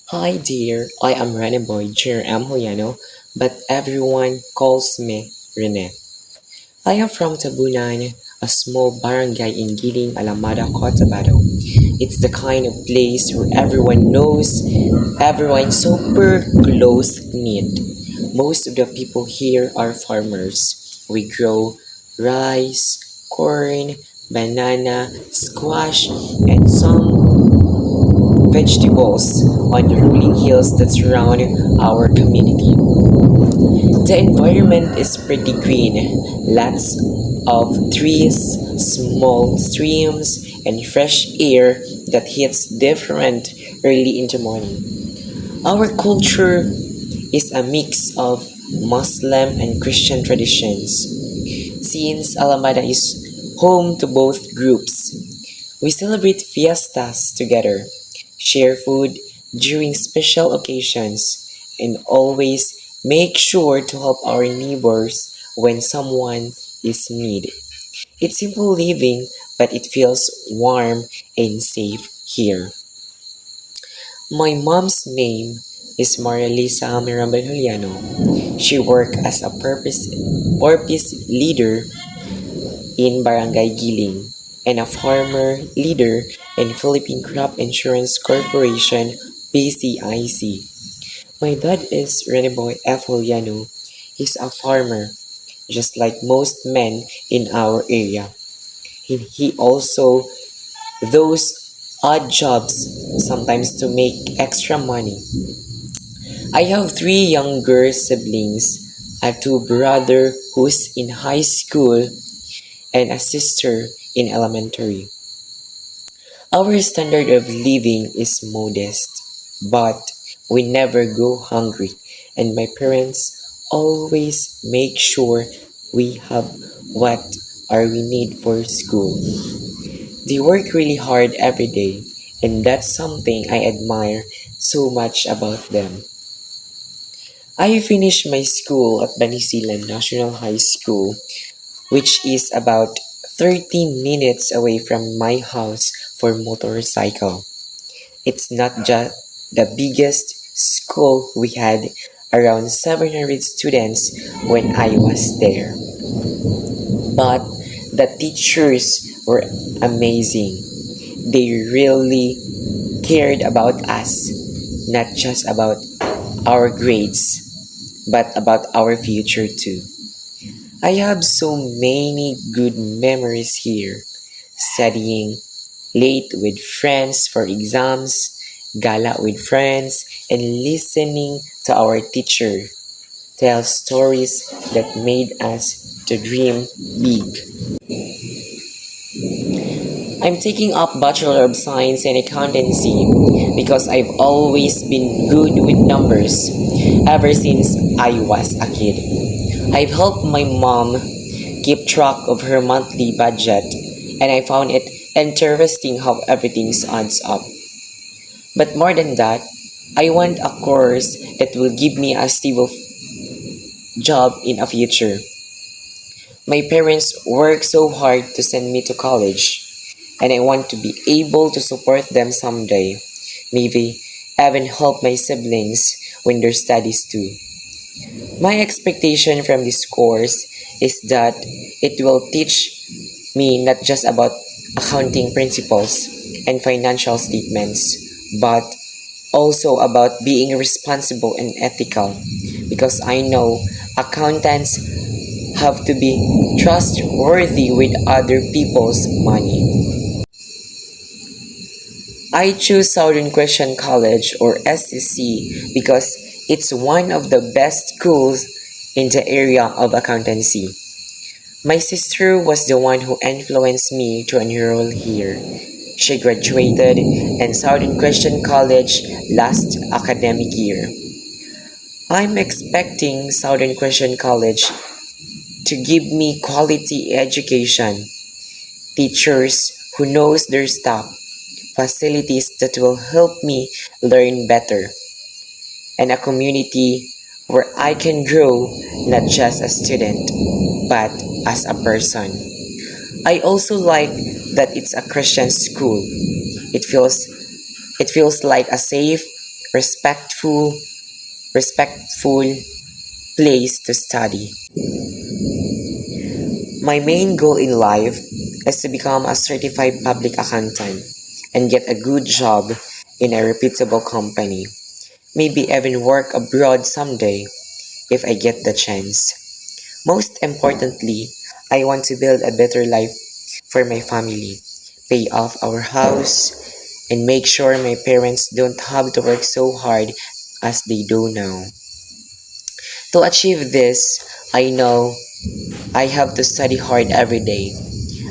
Hi dear, I am Rene Boy Jer Juliano, but everyone calls me Rene. I am from Tabunan, a small barangay in Giling, Alamada, Cotabato. It's the kind of place where everyone knows everyone super close knit. Most of the people here are farmers. We grow rice, corn, banana, squash, and some vegetables on the rolling hills that surround our community. The environment is pretty green, lots of trees, small streams, and fresh air that hits different early in the morning. Our culture is a mix of Muslim and Christian traditions. Since Alamada is home to both groups, we celebrate fiestas together, share food during special occasions, and always make sure to help our neighbors when someone is in need. It's simple living, but it feels warm and safe here. My mom's name is Marilisa Mirabal Juliano. She worked as a purpose leader in Barangay Giling and a farmer leader in Philippine Crop Insurance Corporation (PCIC). My dad is Reniboy F. Juliano. He's a farmer, just like most men in our area. He also those odd jobs sometimes to make extra money. I have three younger siblings, a two brother who's in high school and a sister in elementary. Our standard of living is modest, but we never go hungry, and my parents always make sure we have what are we need for school. They work really hard every day, and that's something I admire so much about them. I finished my school at Banisilan National High School, which is about 13 minutes away from my house for motorcycle. It's not just the biggest school, we had around 700 students when I was there. But the teachers were amazing. They really cared about us, not just about our grades, but about our future too. I have so many good memories here. Studying late with friends for exams, gala with friends, and listening to our teacher tell stories that made us to dream big. I'm taking up Bachelor of Science in Accountancy because I've always been good with numbers ever since I was a kid. I've helped my mom keep track of her monthly budget, and I found it interesting how everything adds up. But more than that, I want a course that will give me a stable job in a future. My parents worked so hard to send me to college, and I want to be able to support them someday. Maybe even help my siblings with their studies too. My expectation from this course is that it will teach me not just about accounting principles and financial statements, but also about being responsible and ethical because I know accountants have to be trustworthy with other people's money. I choose Southern Christian College or SCC because it's one of the best schools in the area of accountancy. My sister was the one who influenced me to enroll here. She graduated in Southern Christian College last academic year. I'm expecting Southern Christian College to give me quality education, teachers who knows their stuff, facilities that will help me learn better, and a community where I can grow not just as a student, but as a person. I also like that it's a Christian school. It feels it feels like a safe respectful, respectful place to study. My main goal in life is to become a certified public accountant and get a good job in a reputable company. Maybe even work abroad someday if I get the chance. Most importantly, I want to build a better life for my family, pay off our house, and make sure my parents don't have to work so hard as they do now. To achieve this, I know I have to study hard every day,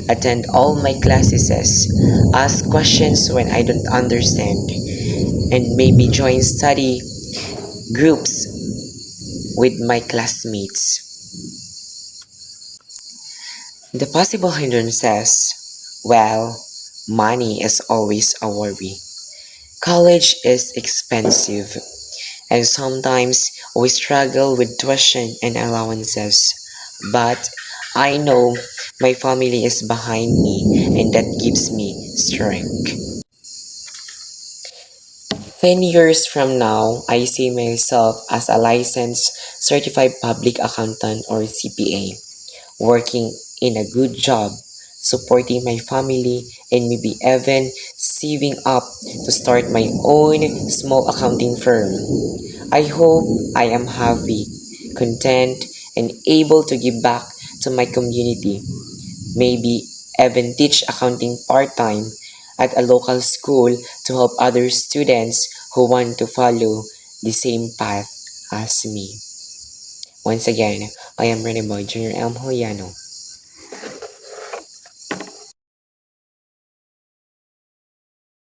attend all my classes, ask questions when I don't understand, and maybe join study groups with my classmates. The possible hindrances, well, money is always a worry. College is expensive, and sometimes we struggle with tuition and allowances. But I know my family is behind me, and that gives me strength. 10 years from now, I see myself as a licensed certified public accountant or CPA, working in a good job, supporting my family, and maybe even saving up to start my own small accounting firm. I hope I am happy, content, and able to give back to my community. Maybe even teach accounting part-time at a local school to help other students who want to follow the same path as me. Once again, I am Rene Boy Jr. M. Juliano.